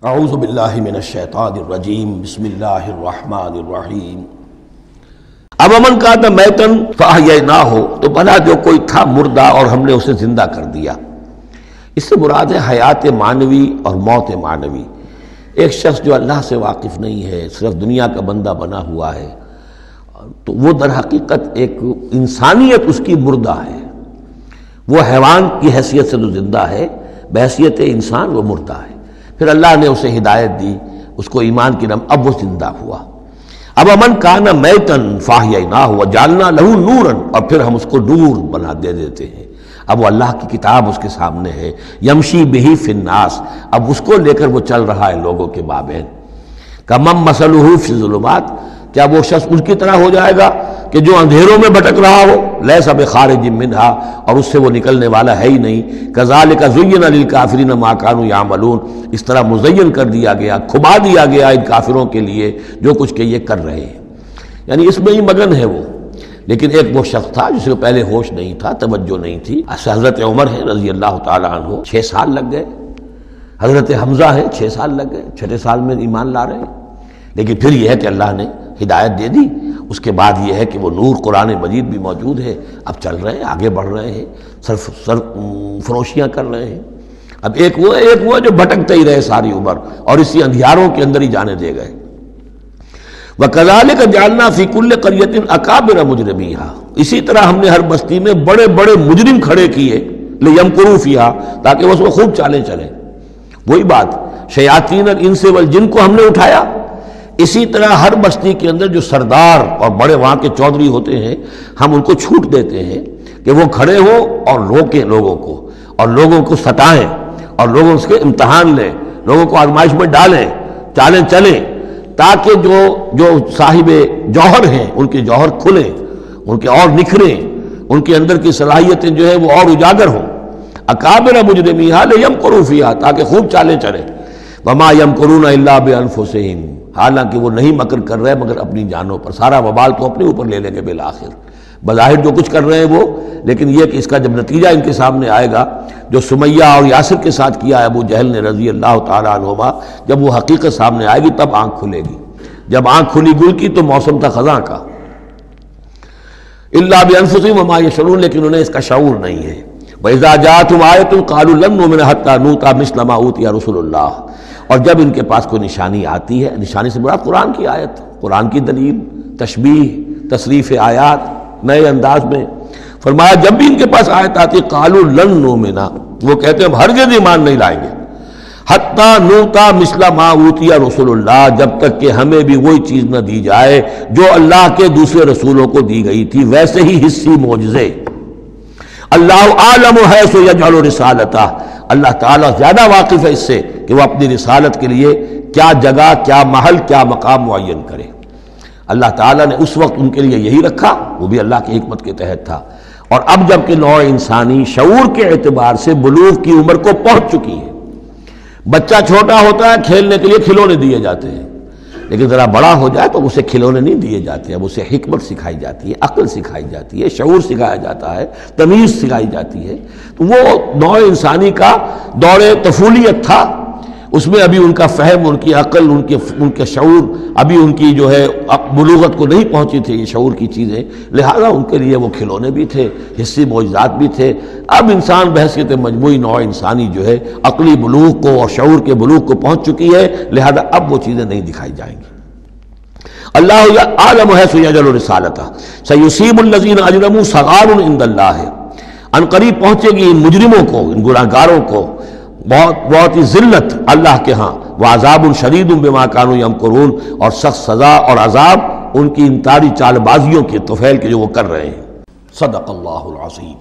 اعوذ باللہ من الشیطان الرجیم بسم اللہ الرحمن الرحیم۔ اب امن کا تھا میتن فاحییناہ، تو بنا جو کوئی تھا مردہ اور ہم نے اسے زندہ کر دیا۔ اس سے مراد ہے حیات معنوی اور موت معنوی۔ ایک شخص جو اللہ سے واقف نہیں ہے، صرف دنیا کا بندہ بنا ہوا ہے، تو وہ در حقیقت ایک انسانیت اس کی مردہ ہے۔ وہ حیوان کی حیثیت سے جو زندہ ہے، بحیثیت انسان وہ مردہ ہے۔ پھر اللہ نے اسے ہدایت دی، اس کو ایمان کی اب وہ زندہ ہوا۔ اب امن کان میتن فاحییناہ وجعلنا لہ نورا، اور پھر ہم اس کو نور بنا دے دیتے ہیں۔ اب وہ اللہ کی کتاب اس کے سامنے ہے، یمشی بہ فی الناس، اب اس کو لے کر وہ چل رہا ہے لوگوں کے مابین۔ کمن مثلہ فی الظلمات، کیا وہ شخص ان کی طرح ہو جائے گا کہ جو اندھیروں میں بھٹک رہا ہو، لیس بخارج منہا، اور اس سے وہ نکلنے والا ہے ہی نہیں۔ کذالک زین للکافرین ما کانوا یعملون، اس طرح مزین کر دیا گیا، کھبا دیا گیا ان کافروں کے لیے جو کچھ کہ یہ کر رہے ہیں، یعنی اس میں ہی مگن ہے وہ۔ لیکن ایک وہ شخص تھا جس کو پہلے ہوش نہیں تھا، توجہ نہیں تھی۔ حضرت عمر ہے رضی اللہ تعالی عنہ، 6 سال لگ گئے۔ حضرت حمزہ ہے 6 سال لگ گئے، 6 سال میں ایمان لا رہے ہیں۔ لیکن پھر یہ ہے کہ اللہ نے ہدایت دے دی۔ اس کے بعد یہ ہے کہ وہ نور قرآن مجید بھی موجود ہے، اب چل رہے ہیں، آگے بڑھ رہے ہیں، فروشیاں کر رہے ہیں۔ اب ایک وہ جو بھٹکتے ہی رہے ساری عمر اور اسی اندھیاروں کے اندر ہی جانے دے گئے۔ وَكَذَلِكَ جَعَلْنَا فِي كُلِّ قَرْيَةٍ أَكَابِرَ مُجْرِمِيهَا، اسی طرح ہم نے ہر بستی میں بڑے بڑے مجرم کھڑے کیے، لِيَمْكُرُوا فِيهَا، تاکہ وہ اس میں خوب چالیں چلیں۔ وہی بات، شیاطین الانس والجن کو ہم نے اٹھایا، اسی طرح ہر بستی کے اندر جو سردار اور بڑے وہاں کے چودھری ہوتے ہیں، ہم ان کو چھوٹ دیتے ہیں کہ وہ کھڑے ہوں اور روکیں لوگوں کو، اور لوگوں کو ستائیں، اور لوگوں سے امتحان لیں، لوگوں کو آزمائش میں ڈالیں، چالیں چلیں، تاکہ جو صاحب جوہر ہیں ان کے جوہر کھلیں، ان کے اور نکھریں، ان کے اندر کی صلاحیتیں جو ہے وہ اور اجاگر ہوں۔ اکابر مجرمیہا لیمکروا فیہا، تاکہ خوب چالیں چلیں۔ وما یمکرون الا بانفسہم، حالانکہ وہ نہیں مکر کر رہے مگر اپنی جانوں پر، سارا وبال تو اپنے اوپر لے لیں گے بالآخر۔ بظاہر جو کچھ کر رہے ہیں وہ، لیکن یہ کہ اس کا جب نتیجہ ان کے سامنے آئے گا، جو سمیہ اور یاسر کے ساتھ کیا ہے ابو جہل نے رضی اللہ تعالیٰ عنہما، جب وہ حقیقت سامنے آئے گی تب آنکھ کھلے گی۔ جب آنکھ کھلی گل کی تو موسم تھا خزاں کا۔ الا بانفسہم وما یشعرون، لیکن انہیں اس کا شعور نہیں ہے۔ وَإِذَا جَاءَتْهُمْ آیَةٌ قَالُوا لَن نُؤْمِنَ حَتَّىٰ نُؤْتَىٰ مِثْلَ مَا أُوتِیَ رُسُلُ اللَّهِ، اور جب ان کے پاس کوئی نشانی آتی ہے، نشانی سے مراد قرآن کی آیت، قرآن کی دلیل، تشبیہ، تصریف آیات نئے انداز میں، فرمایا جب بھی ان کے پاس آیت آتی قالوا لن نؤمن، وہ کہتے ہیں ہم ہرگز ایمان نہیں لائیں گے، حتیٰ نؤتیٰ مثل ما اوتی رسول اللہ، جب تک کہ ہمیں بھی وہی چیز نہ دی جائے جو اللہ کے دوسرے رسولوں کو دی گئی تھی، ویسے ہی حصی معجزے۔ اللہ عالم حیث یجعل رسالتہ، اللہ تعالیٰ زیادہ واقف ہے اس سے کہ وہ اپنی رسالت کے لیے کیا جگہ، کیا محل، کیا مقام معین کرے۔ اللہ تعالیٰ نے اس وقت ان کے لیے یہی رکھا، وہ بھی اللہ کی حکمت کے تحت تھا۔ اور اب جب کہ نوع انسانی شعور کے اعتبار سے بلوغ کی عمر کو پہنچ چکی ہے، بچہ چھوٹا ہوتا ہے کھیلنے کے لیے کھلونے دیے جاتے ہیں، لیکن ذرا بڑا ہو جائے تو اسے کھلونے نہیں دیے جاتے، اب اسے حکمت سکھائی جاتی ہے، عقل سکھائی جاتی ہے، شعور سکھایا جاتا ہے، تمیز سکھائی جاتی ہے۔ تو وہ نوع انسانی کا دور طفولیت تھا، اس میں ابھی ان کا فہم، ان کی عقل، ان کے شعور، ابھی ان کی جو ہے بلوغت کو نہیں پہنچی تھی یہ شعور کی چیزیں، لہذا ان کے لیے وہ کھلونے بھی تھے، حصی معجزات بھی تھے۔ اب انسان بحیثیت مجموعی نوع انسانی جو ہے عقلی بلوغ کو اور شعور کے بلوغ کو پہنچ چکی ہے، لہذا اب وہ چیزیں نہیں دکھائی جائیں گی۔ اللہ عالم حیث یجعل رسالتہ سیصیب الذین اجرموا صغار عند اللہ، ان قریب پہنچے گی ان مجرموں کو، ان گناہگاروں کو بہت ہی ذلت اللہ کے ہاں، وعذاب شدید بما کانوا یمکرون، اور سخت سزا اور عذاب ان کی ان تاری چال بازیوں کے طفیل کے جو وہ کر رہے ہیں۔ صدق اللہ العظیم۔